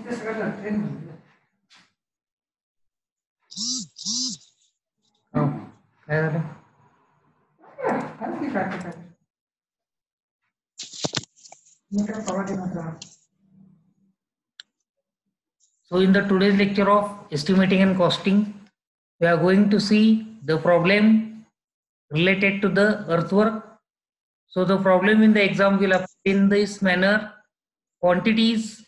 So in the today's lecture of estimating and costing, we are going to see the problem related to the earthwork. So the problem in the exam will appear in this manner: quantities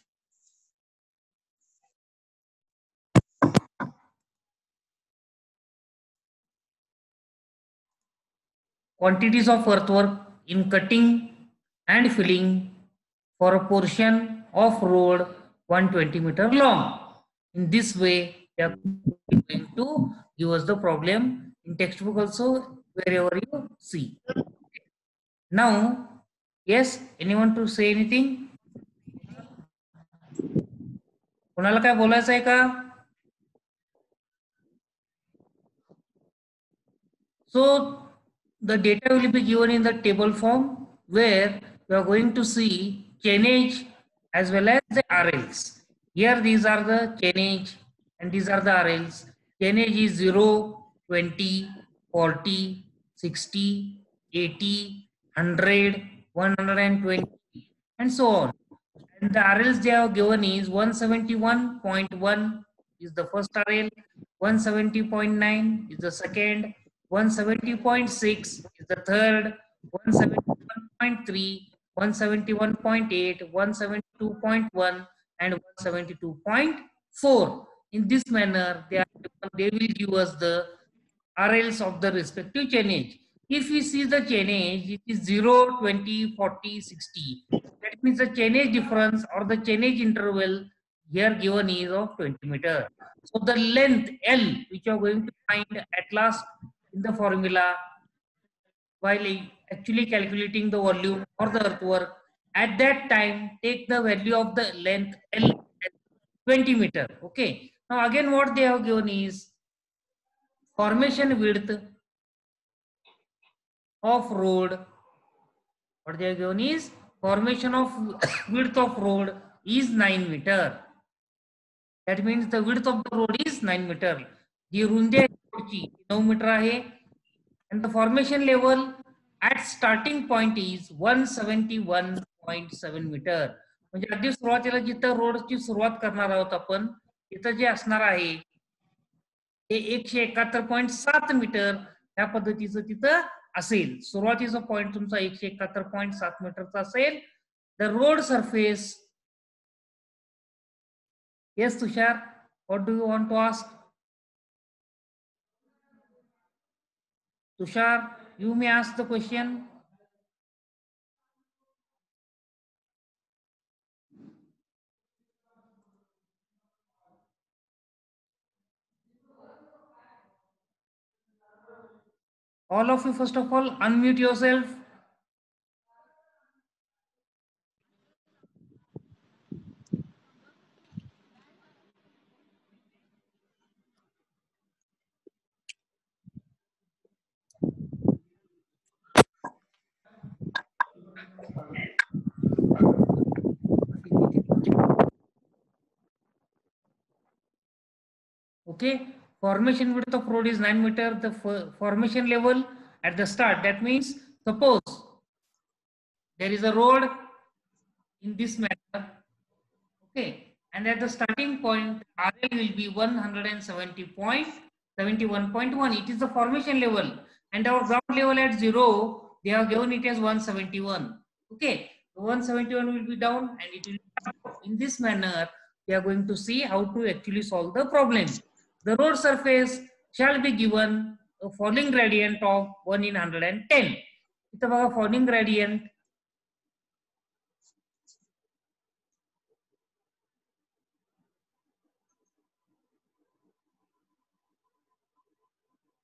of earthwork in cutting and filling for a portion of road 120-meter long. In this way, they are going to give us the problem in textbook also, wherever you see. Now, yes, anyone to say anything? कोणाला काय बोलायचं आहे का? So the data will be given in the table form, where we are going to see chainage as well as the RLs. Here these are the chainage and these are the RLs. Chainage is 0, 20, 40, 60, 80, 100, 120 and so on. And the RLs they have given is 171.1 is the first RL, 170.9 is the second, 170.6 is the third, 171.3, 171.8, 172.1 and 172.4. In this manner, they will give us the RLs of the respective chainage. If we see the chainage, it is 0, 20, 40, 60. That means the chainage difference or the chainage interval here given is of 20 meter. So the length L, which you are going to find at last in the formula while actually calculating the volume or the earthwork, at that time take the value of the length L as 20 meter. Okay. Now again what they have given is formation width of road. What they have given is formation of width of road is 9 meter. That means the width of the road is 9 meter. जी रुंदी आहे रोडची 9 metre आहे. And the formation level at starting point is 171.7 meter. म्हणजे अगदी सुरुवातीला जिथं रोडची सुरुवात करणार आहोत आपण, तिथं जे असणार आहे ते 171.7 मीटर ह्या पद्धतीचं तिथं असेल. सुरुवातीचा पॉइंट तुमचा 171.7 मीटरचा असेल. The road surface. Yes Tushar, what do you want to ask? Tushar, you may ask the question. All of you, first of all, unmute yourself. Okay, formation width of road is 9 meter. The formation level at the start, that means suppose there is a road in this manner, okay, and at the starting point RL will be 170.71.1. It is the formation level, and our ground level at 0, they have given it as 171. Okay, so 171 will be down and it will be up. In this manner we are going to see how to actually solve the problem. The road surface shall be given a falling gradient of 1 in 110. इथं बघा falling gradient.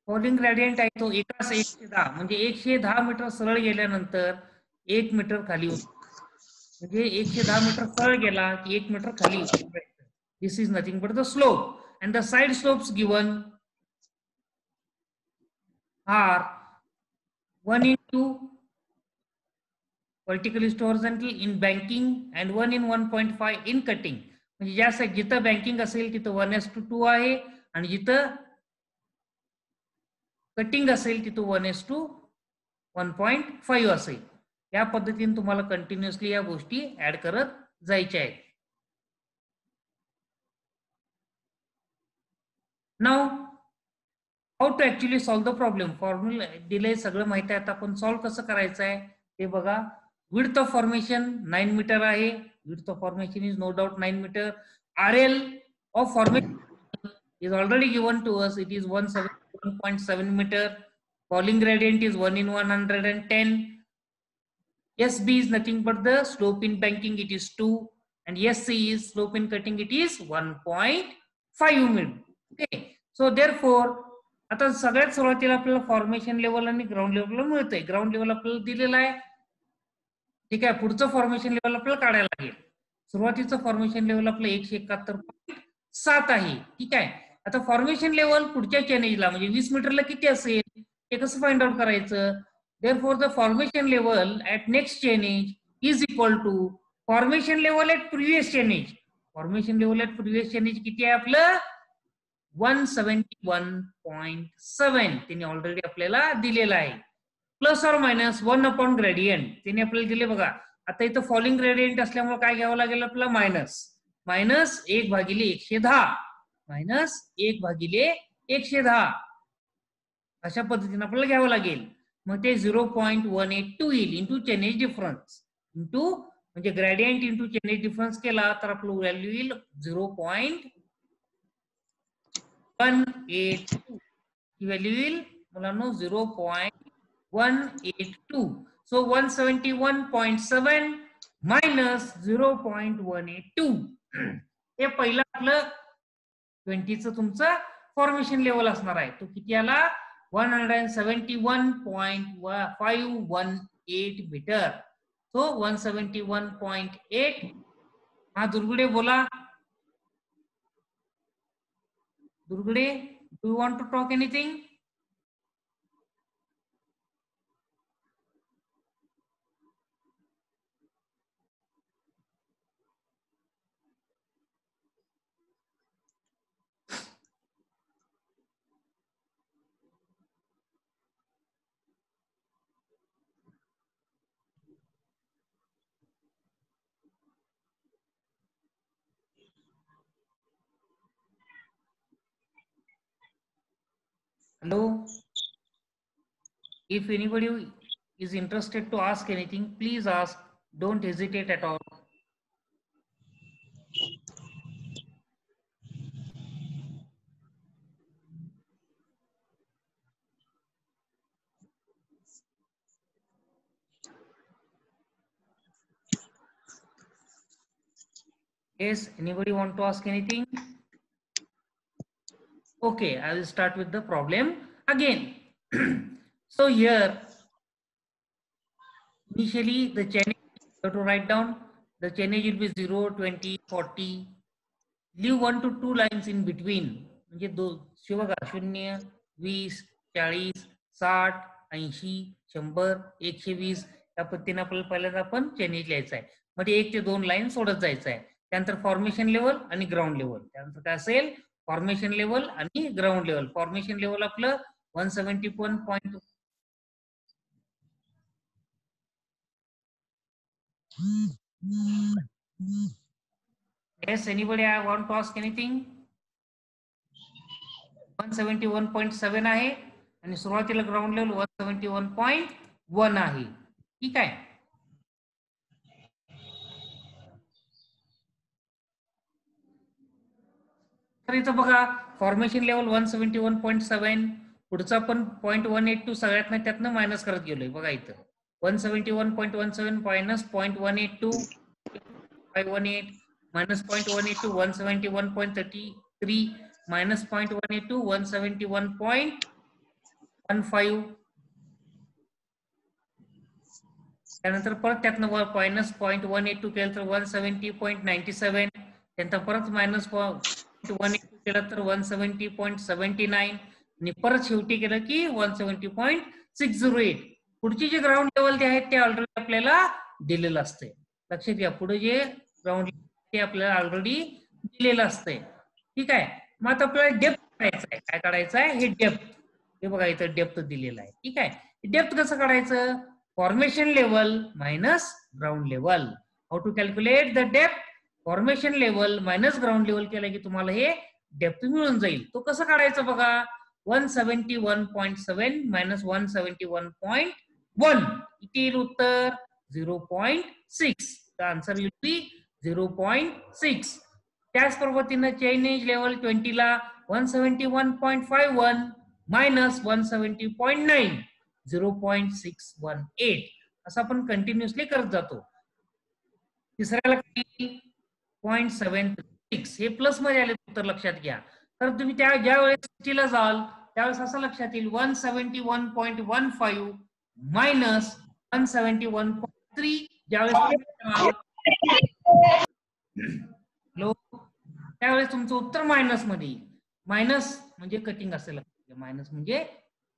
Falling gradient आहे तो एकास 110 म्हणजे 110 metre सरळ गेल्यानंतर 1 metre खाली होतो. म्हणजे 110 मीटर सरळ गेला की 1 मीटर खाली होतो. This is nothing but the slope and the side slopes given are 1 into vertical is horizontal in banking and 1 in 1.5 in cutting. म्हणजे ज्या साईड जिथं बँकिंग असेल तिथं 1:2 आहे आणि जिथं कटिंग असेल तिथं 1:1.5 असेल. या पद्धतीने तुम्हाला कंटिन्युअसली या गोष्टी ऍड करत जायच्या आहेत. Now how to actually solve the problem. Formula दिले, सगळं माहिती आहे. आता आपण सॉल्व्ह कसं करायचं आहे ते बघा. विड्थ ऑफ फॉर्मेशन 9 मीटर आहे. Width of formation is no doubt 9 metre. RL of formation is already given to us. It is 171.7 meter. Falling gradient is 1 in 110. SB is nothing but the slope in banking. It is 2, and SC is slope in cutting. It is 1.5 meter. Okay. So therefore, आता सगळ्यात सुरुवातीला आपल्याला formation level आणि ground लेवलला मिळतंय. Ground level आपल्याला दिलेलं आहे. ठीक आहे. पुढचं फॉर्मेशन लेवल आपल्याला काढायला लागेल. सुरुवातीचं फॉर्मेशन लेवल आपलं 171.7 आहे. ठीक आहे. आता फॉर्मेशन लेवल पुढच्या चॅनेजला म्हणजे 20 मीटरला किती असेल ते कसं फाइंड आउट करायचं. Therefore, the formation level at next chainage is equal to formation level at previous chainage. Formation level at previous chainage किती आहे आपलं 171.7. त्यांनी ऑलरेडी आपल्याला दिलेला आहे. Plus or minus 1 upon gradient त्यांनी आपल्याला दिले बघा. आता इथं फॉलिंग ग्रेडियंट असल्यामुळे काय घ्यावं लागेल आपल्याला मायनस 1/110 मायनस 1/110 अशा पद्धतीने आपल्याला घ्यावं लागेल. मग ते 0.182 येईल इंटू चेनेज डिफरन्स इंटू म्हणजे ग्रेडियंट इंटू चेनेज डिफरन्स केला तर आपलं व्हॅल्यू येईल 0.182. ही व्हॅल्यू येईल मुलांनो 0.182. सो 171.7 मायनस 0.182 हे पहिलं आपलं 20चं तुमचं फॉर्मेशन लेवल असणार आहे. तो किती आला 171.518 मीटर. सो 171.8. हा दुर्गुडे बोला. Durgude, do you want to talk anything? Hello, if anybody is interested to ask anything, please ask. Don't hesitate at all. Yes, anybody want to ask anything? Okay, I will start with the problem again. So here initially the chainage you have to write down. The chainage will be 0, 20, 40. Leave 1 to 2 lines in between. म्हणजे बघा 0, 20, 40, 60, 80, 100, 120 या पद्धतीने आपल्याला पहिल्यांदा आपण chainage लिहायचं आहे. मध्ये 1 ते 2 लाईन सोडत जायचं आहे. त्यानंतर फॉर्मेशन लेवल आणि ग्राउंड लेवल. त्यानंतर काय असेल फॉर्मेशन लेवल आणि ग्राउंड लेवल. फॉर्मेशन लेवल आपलं 171. Yes, anybody want to ask anything? 171.7 आहे आणि सुरुवातीला ग्राउंड लेवल 171.1 आहे. ठीक आहे. तर इथं बघा फॉर्मेशन लेवल 171.7. पुढचा पण 0.182 सगळ्यात त्यातनं मायनस करत गेलोय. बघा इथं 171.17 मायनस 0.182 518 minus 0.182 171.33 minus 0.182 171.15. त्यानंतर परत त्यातनं मायनस 0.182 केलं तर 170.97. त्यानंतर परत मायनस 0.182 केलं तर 170.79 आणि परत शेवटी केलं की 170.608. पुढची जे ग्राउंड लेवल जे आहेत ते ऑलरेडी आपल्याला दिलेलं असते. लक्षात घ्या पुढे जे ग्राउंड ते आपल्याला ऑलरेडी दिलेलं असतंय. ठीक आहे. मग आता आपल्याला डेप्थ काढायचं आहे. काय काढायचं आहे? हे डेप्थ. हे बघा इथं डेप्थ दिलेलं आहे. ठीक आहे. डेप्थ कसं काढायचं? Formation level minus ground level. How to calculate the depth? Formation level minus ground level केलं की तुम्हाला हे डेप्थ मिळून जाईल. तो कसं काढायचं बघा? 171.7 मायनस 171.1. किती येईल उत्तर? 0.6. The answer will be 0.6. त्याच पद्धतीनं चेंज लेवल 20 ला 171.51 मायनस 170.9 0.618 असं आपण कंटिन्युअसली करत जातो. तिसऱ्याला 0.736 हे प्लस मध्ये आले उत्तर लक्षात घ्या. तर तुम्ही त्या ज्या वेळेस ला जाल त्यावेळेस असं लक्षात येईल 171.15 मायनस 171.3 ज्यावेळेस त्यावेळेस तुमचं उत्तर मायनस मध्ये येईल. मायनस म्हणजे कटिंग असेल. मायनस म्हणजे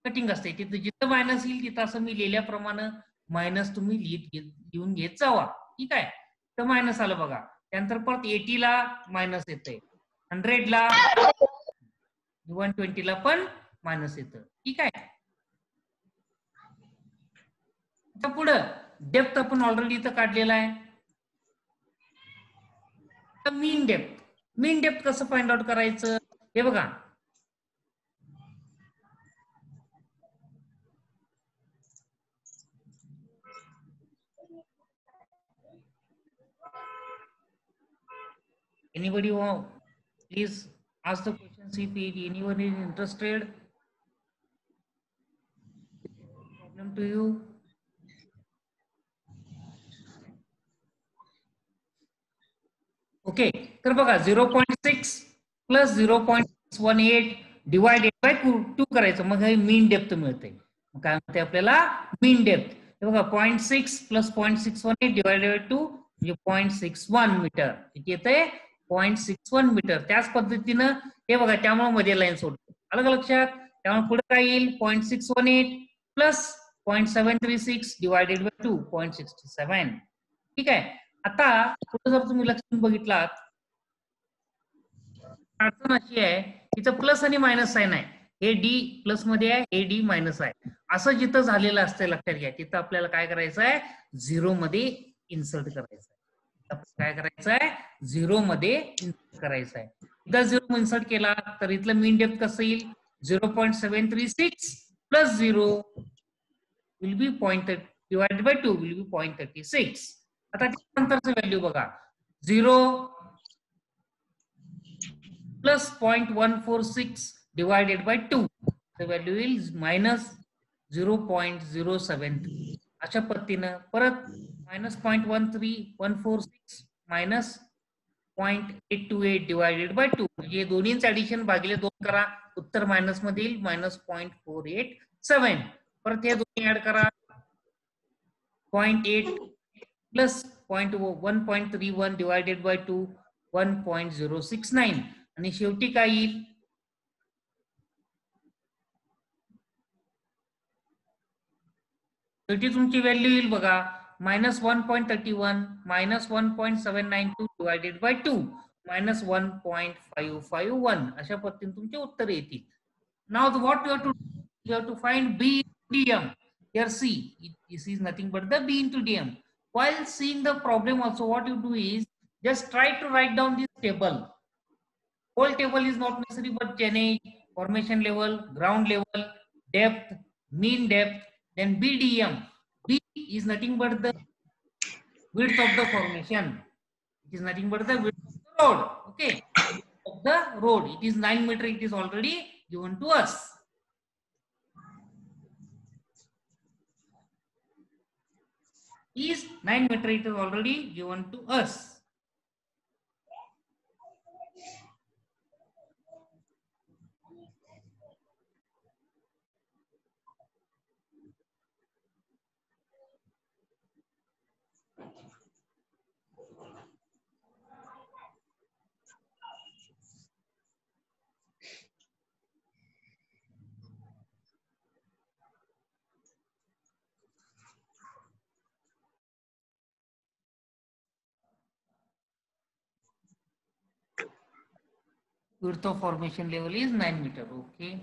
कटिंग असते. तिथं जिथं मायनस येईल तिथं असं मी लिहिल्याप्रमाणे मायनस तुम्ही लिहून घेत जावा. ठीक आहे. तर मायनस आलं बघा. त्यानंतर परत 80 ला मायनस येतंय, 100 ला 120 ला पण मायनस येतं. ठीक आहे. आता पुढं डेप्थ आपण ऑलरेडी इथं काढलेला आहे. Mean depth. मीन डेप्थ कसं फाइंड आउट करायचं? हे बघा, anybody want please ask the questions if anyone is interested. Problem to you. Okay. तर बघा 0.6 प्लस 0.18 डिवायडेड बाय 2 करायचं. मग हे मीन डेप्थ मिळते. काय म्हणते आपल्याला? Mean depth. हे बघा 0.6 प्लस 0.618 डिवायडेड बाय 2 म्हणजे 0.61 मीटर. किती येते? 0.61 मीटर. त्याच पद्धतीनं हे बघा त्यामुळे मध्ये लाईन सोडतो. अलग लक्षात. त्यामुळे पुढे काय येईल? 0.618 प्लस 0.736 डिवायडेड बाय 2 0.67. ठीक आहे. आता पुढे जर तुम्ही लक्षात बघितलात, अडचण अशी आहे इथं प्लस आणि मायनस साइन आहे. हे डी प्लस मध्ये आहे, हे डी मायनस आहे. असं जिथं झालेलं असतं लक्षात घ्या. तिथं आपल्याला काय करायचं आहे? झिरो मध्ये इन्सर्ट करायचं आहे. काय करायचं आहे? झिरो मध्ये इन्सर्ट करायचं आहे. एकदा झिरो इन्सर्ट केला तर इथलं मीन डेप्थ कसं येईल? 0.736 plus 0 will be 0. Divided by 2 will be 0.36. आता त्यानंतरचं व्हॅल्यू बघा. 0 plus 0.146 divided by 2. The value is minus 0.073. अशा पद्धतीनं परत minus 0.13146 minus 0.828 divided by 2. म्हणजे दोन्हीच ऍडिशन भागिले 2 करा, उत्तर मायनस मध्ये येईल minus 0.487. परत हे दोन्ही ऍड करा 0.8 प्लस 1.31 डिवायडेड बाय 2 1.069 आणि शेवटी काय येईल? शेवटी तुमची व्हॅल्यू येईल बघा minus 1.31 minus 1.792 divided by 2 minus 1.551 अशा पद्धतीने तुमचे उत्तर येतील. नाव what you have to find B DM. Here see, this is nothing but the B into DM. While seeing the problem also, what you do is just try to write down this table. Whole table is not necessary, but drainage, formation level, ground level, depth, mean depth, then BDM. B is nothing but the width of the formation. It is nothing but the width of the road. Okay, of the road. It is 9 meter. It is already given to us. Is 9 meter. It is already given to us. Width of formation level is 9 meter. Okay.